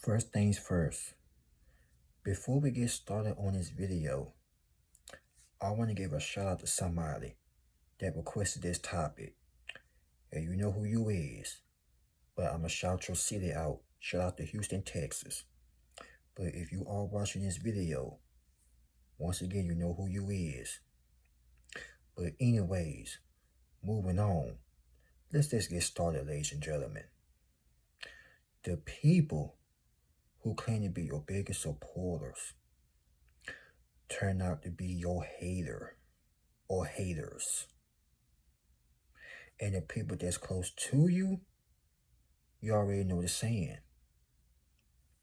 First things first, before we get started on this video, I want to give a shout out to somebody that requested this topic. And you know who you is, but I'm going to shout your city out. Shout out to Houston, Texas. But if you are watching this video, once again, you know who you is. But anyways, moving on. Let's just get started, ladies and gentlemen. The people who claim to be your biggest supporters turn out to be your hater or haters. And the people that's close to you, you already know the saying.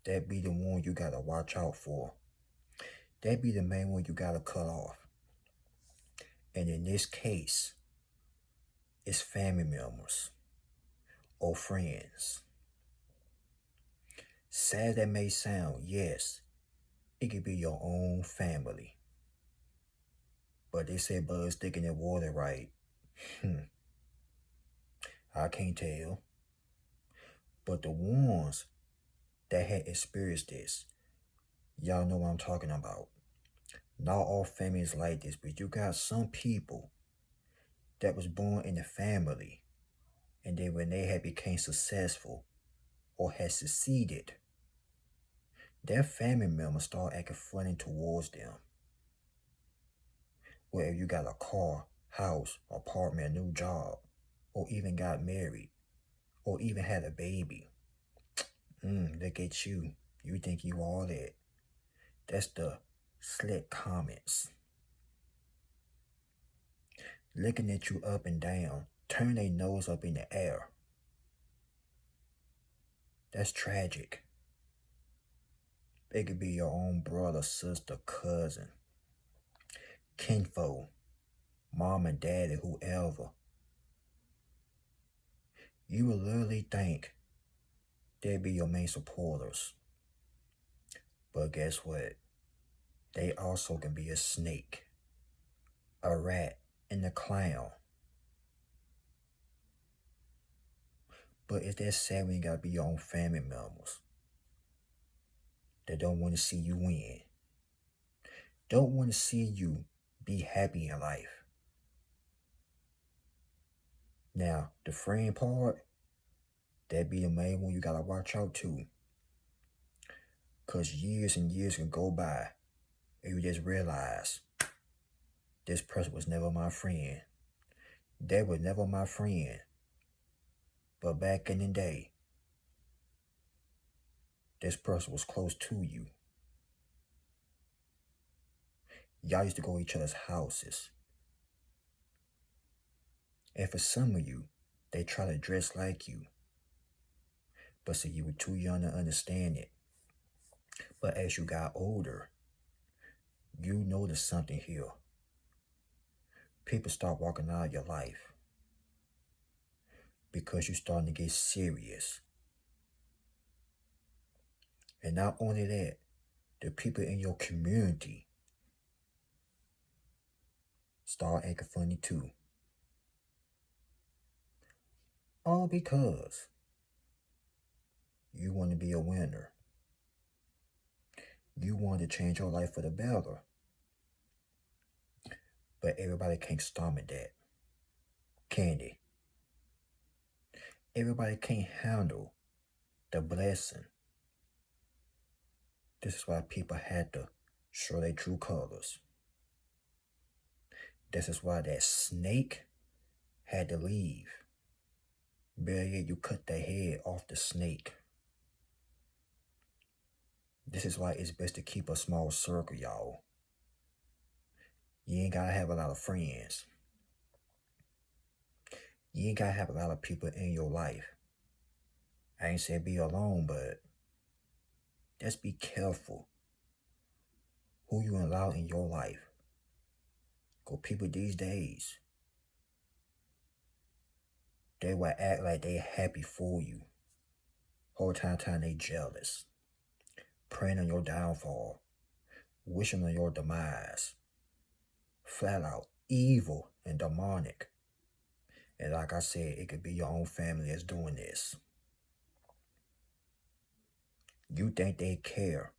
That be the one you gotta watch out for. That be the main one you gotta cut off. And in this case, it's family members or friends. Sad as that may sound, yes, it could be your own family. But they say blood sticking in water, right? I can't tell. But the ones that had experienced this, y'all know what I'm talking about. Not all families like this, but you got some people that was born in the family, and then when they had became successful or had succeeded, their family members start acting funny towards them. Whether you got a car, house, apartment, a new job, or even got married, or even had a baby. Look at you. You think you all that. That's the slick comments. Looking at you up and down, turn their nose up in the air. That's tragic. It could be your own brother, sister, cousin, kinfolk, mom and daddy, whoever. You would literally think they'd be your main supporters. But guess what? They also can be a snake, a rat, and a clown. But it's that sad when you gotta be your own family members that don't want to see you win. Don't want to see you be happy in life. Now, the friend part, that be the main one you gotta watch out to. Because years and years can go by and you just realize this person was never my friend. They were never my friend. But back in the day, this person was close to you. Y'all used to go to each other's houses. And for some of you, they try to dress like you. But see, you were too young to understand it. But as you got older, you noticed something here. People start walking out of your life because you're starting to get serious. And not only that, the people in your community start acting funny too. All because you want to be a winner. You want to change your life for the better. But everybody can't stomach that. Can they? Everybody can't handle the blessing. This is why people had to show their true colors. This is why that snake had to leave. Better yet, you cut the head off the snake. This is why it's best to keep a small circle, y'all. You ain't gotta have a lot of friends. You ain't gotta have a lot of people in your life. I ain't saying be alone, but just be careful who you allow in your life. Because people these days, they will act like they happy for you. Whole time they jealous. Praying on your downfall. Wishing on your demise. Flat out evil and demonic. And like I said, it could be your own family that's doing this. You think they care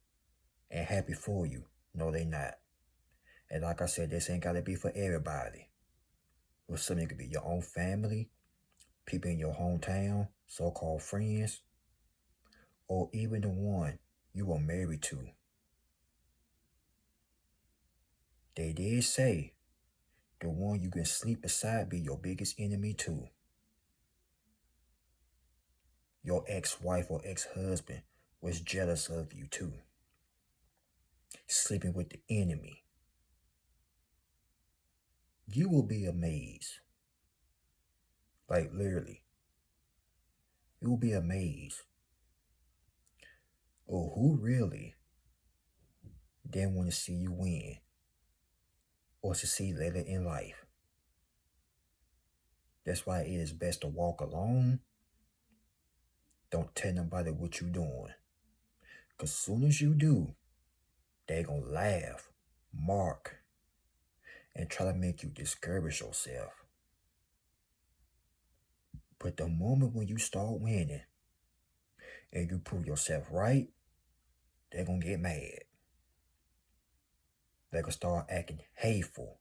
and happy for you. No, they not. And like I said, this ain't gotta be for everybody. Or something could be your own family, people in your hometown, so-called friends, or even the one you were married to. They did say the one you can sleep beside be your biggest enemy too. Your ex-wife or ex-husband was jealous of you too. Sleeping with the enemy. You will be amazed. Like literally. You will be amazed. Oh, who really didn't want to see you win or succeed later in life? That's why it is best to walk alone. Don't tell nobody what you doing. Because soon as you do, they gonna laugh, mark, and try to make you discourage yourself. But the moment when you start winning and you prove yourself right, they're gonna get mad. They're gonna start acting hateful,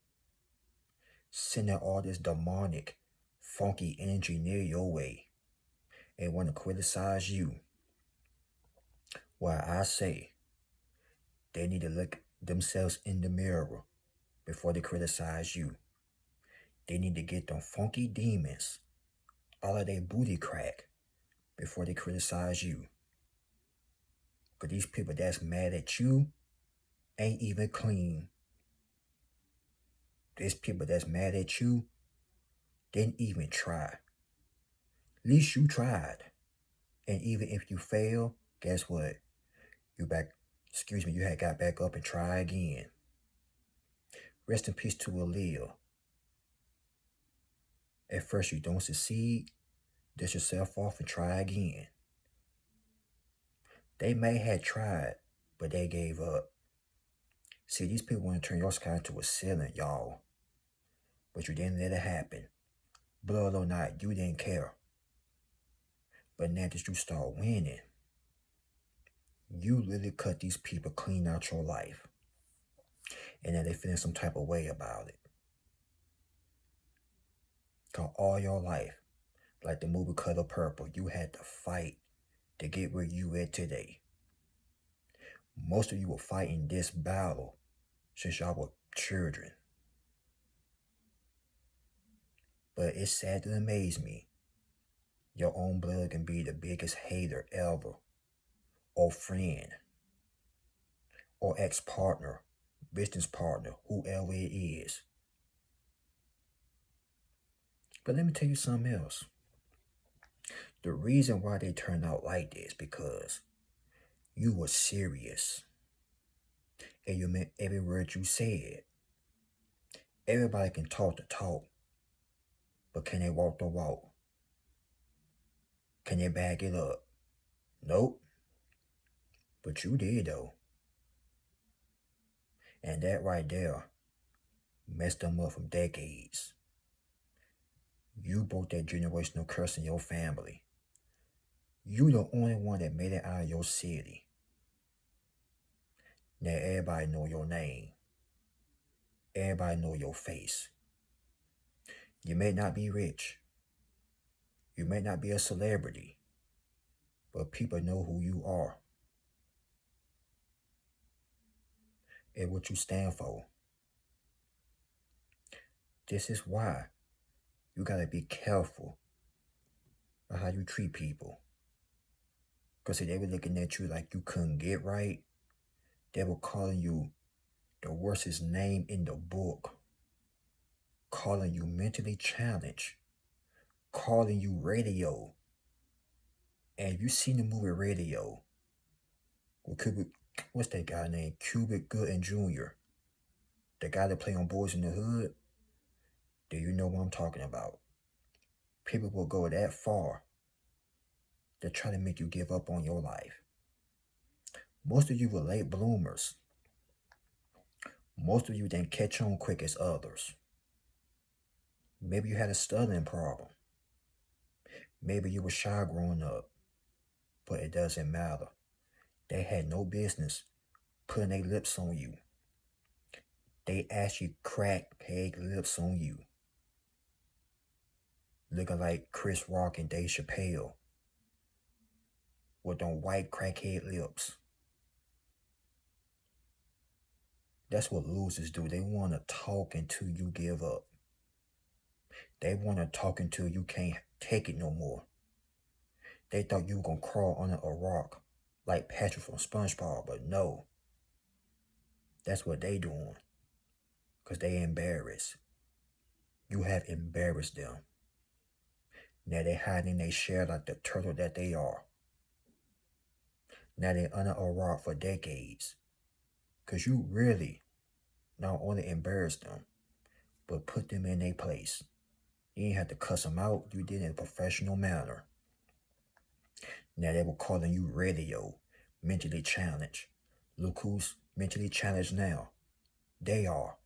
sending all this demonic, funky energy near your way and want to criticize you. While I say they need to look themselves in the mirror before they criticize you. They need to get them funky demons out of their booty crack before they criticize you. Because these people that's mad at you ain't even clean. These people that's mad at you didn't even try. At least you tried. And even if you fail, guess what? You had got back up and try again. Rest in peace to Aaliyah. At first you don't succeed, dust yourself off and try again. They may have tried, but they gave up. See, these people want to turn your sky into a ceiling, y'all. But you didn't let it happen. Blood or not, you didn't care. But now that you start winning, you literally cut these people clean out your life. And now they feeling some type of way about it. Cause all your life, like the movie Color Purple, you had to fight to get where you at today. Most of you were fighting this battle since y'all were children. But it's sad to amaze me. Your own blood can be the biggest hater ever, or friend, or ex-partner, business partner, whoever it is. But let me tell you something else. The reason why they turned out like this because you were serious. And you meant every word you said. Everybody can talk the talk, but can they walk the walk? Can they back it up? Nope. But you did though. And that right there messed them up from decades. You broke that generational curse in your family. You the only one that made it out of your city. Now everybody know your name. Everybody know your face. You may not be rich. You may not be a celebrity. But people know who you are. And what you stand for. This is why you gotta be careful about how you treat people. Because if they were looking at you like you couldn't get right, they were calling you the worstest name in the book. Calling you mentally challenged. Calling you radio. And you seen the movie Radio. What's that guy named? Cubic Gooding Jr. The guy that played on Boys in the Hood. Do you know what I'm talking about? People will go that far to try to make you give up on your life. Most of you were late bloomers. Most of you didn't catch on quick as others. Maybe you had a stuttering problem. Maybe you were shy growing up. But it doesn't matter. They had no business putting their lips on you. They actually cracked their lips on you. Looking like Chris Rock and Dave Chappelle with them white crackhead lips. That's what losers do. They want to talk until you give up. They want to talk until you can't take it no more. They thought you were going to crawl under a rock like Patrick from SpongeBob, but no. That's what they doing. Because they embarrassed. You have embarrassed them. Now they hiding in their shell like the turtle that they are. Now they under a rock for decades. Because you really not only embarrassed them, but put them in their place. You ain't have to cuss them out. You did it in a professional manner. Now they were calling you radio, mentally challenged. Look who's mentally challenged now. They are.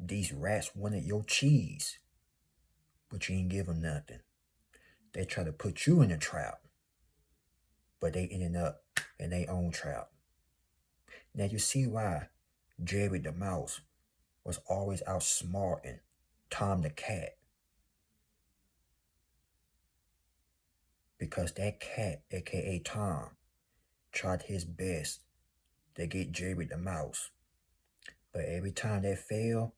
These rats wanted your cheese, but you ain't give them nothing. They try to put you in a trap, but they ended up in their own trap. Now you see why Jerry the Mouse was always outsmarting Tom the Cat. Because that cat, aka Tom, tried his best to get Jerry the Mouse. But every time that failed,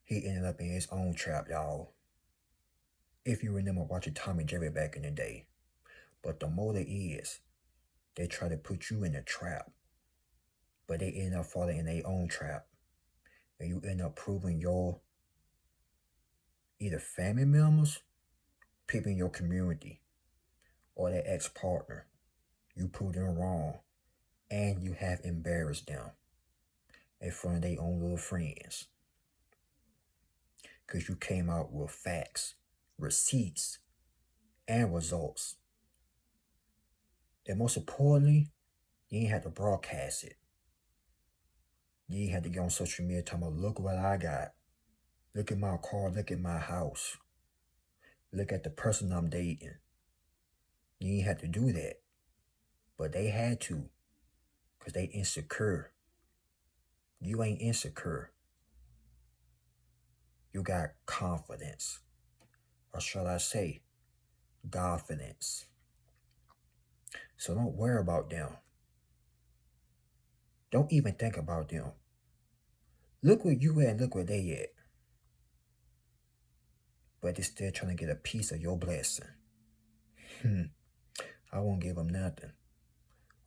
he ended up in his own trap, y'all. If you remember watching Tom and Jerry back in the day. But the motive is, they try to put you in a trap. But they end up falling in their own trap. And you end up proving your either family members, people in your community, or their ex-partner. You prove them wrong. And you have embarrassed them in front of their own little friends. Because you came out with facts, receipts, and results. And most importantly, you ain't have to broadcast it. You ain't had to get on social media talking about, look what I got. Look at my car, look at my house. Look at the person I'm dating. You ain't had to do that. But they had to. Because they insecure. You ain't insecure. You got confidence. Or shall I say, confidence. So don't worry about them. Don't even think about them. Look where you at, look where they at. But they're still trying to get a piece of your blessing. I won't give them nothing.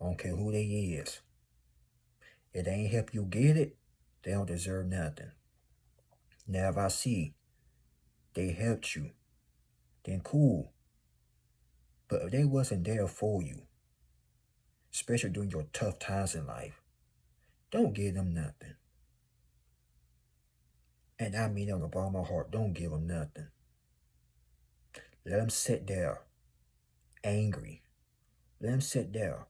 I don't care who they is. If they ain't help you get it, they don't deserve nothing. Now if I see they helped you, then cool. But if they wasn't there for you, especially during your tough times in life, don't give them nothing. And I mean on the bottom of my heart, don't give them nothing. Let them sit there angry. Let them sit there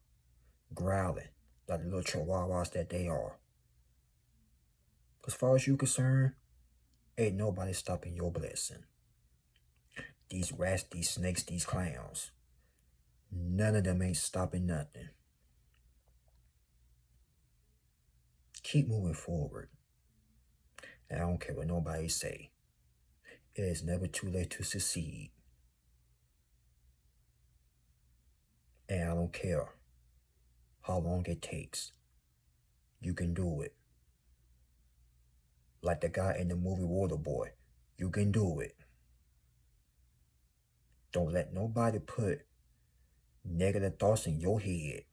growling like the little chihuahuas that they are. As far as you concerned, ain't nobody stopping your blessing. These rats, these snakes, these clowns, none of them ain't stopping nothing. Keep moving forward. And I don't care what nobody say. It is never too late to succeed. And I don't care how long it takes. You can do it. Like the guy in the movie Waterboy. You can do it. Don't let nobody put negative thoughts in your head.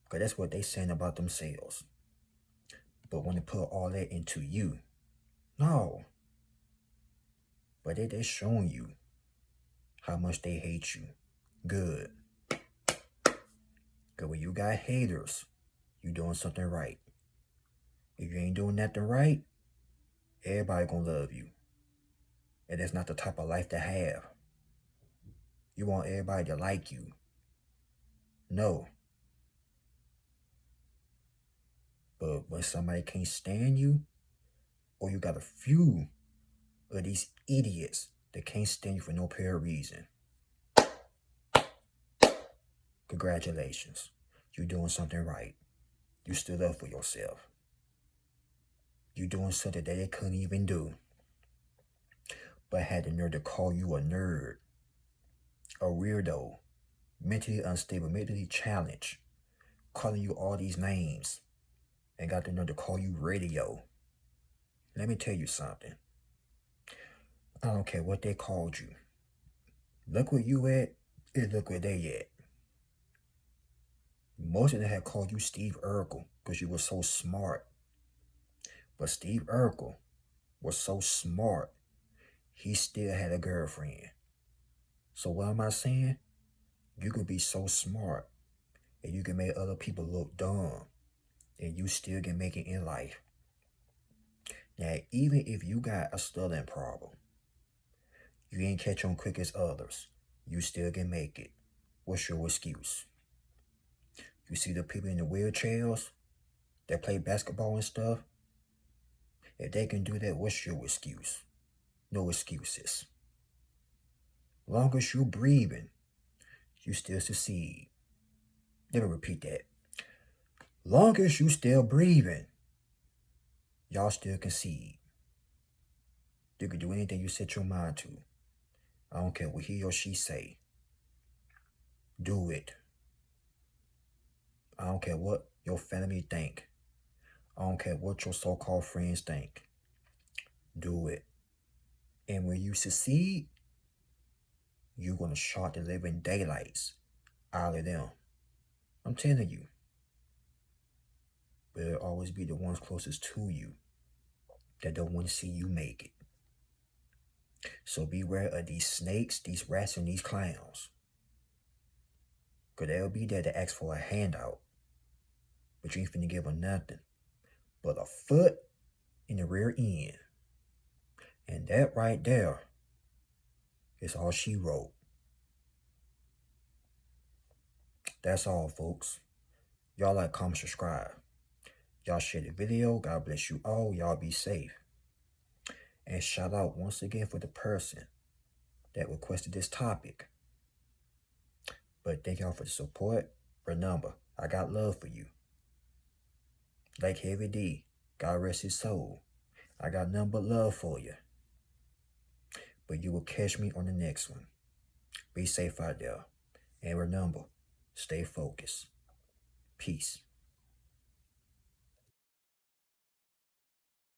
Because that's what they saying about themselves. But when they put all that into you, no. But they're showing you how much they hate you. Good. Because when you got haters, you doing something right. If you ain't doing nothing right, everybody gonna love you. And that's not the type of life to have. You want everybody to like you. No. But when somebody can't stand you, or you got a few of these idiots that can't stand you for no apparent reason, Congratulations. You're doing something right. You stood up for yourself. You're doing something that they couldn't even do, but had the nerve to call you a nerd, a weirdo, mentally unstable, mentally challenged, calling you all these names, and got the nerve to call you radio. Let me tell you something. I don't care what they called you. Look where you at, and look where they at. Most of them had called you Steve Urkel because you were so smart. But Steve Urkel was so smart, he still had a girlfriend. So what am I saying? You could be so smart and you can make other people look dumb and you still can make it in life. Now, even if you got a stuttering problem, you ain't catch on quick as others, you still can make it. What's your excuse? You see the people in the wheelchairs that play basketball and stuff? If they can do that, what's your excuse? No excuses. Long as you're breathing, you still succeed. Let me repeat that. Long as you still breathing, y'all still concede. You can do anything you set your mind to. I don't care what he or she say. Do it. I don't care what your family think. I don't care what your so-called friends think. Do it. And when you succeed, you're going to shock the living daylights out of them. I'm telling you. But it'll always be the ones closest to you that don't want to see you make it. So beware of these snakes, these rats, and these clowns. Because they'll be there to ask for a handout. But you ain't finna give them nothing but a foot in the rear end. And that right there is all she wrote. That's all, folks. Y'all like, comment, subscribe. Y'all share the video. God bless you all. Y'all be safe. And shout out once again for the person that requested this topic. But thank y'all for the support. Remember, I got love for you. Like Heavy D, God rest his soul. I got nothing but love for you. But you will catch me on the next one. Be safe out there. And remember, stay focused. Peace.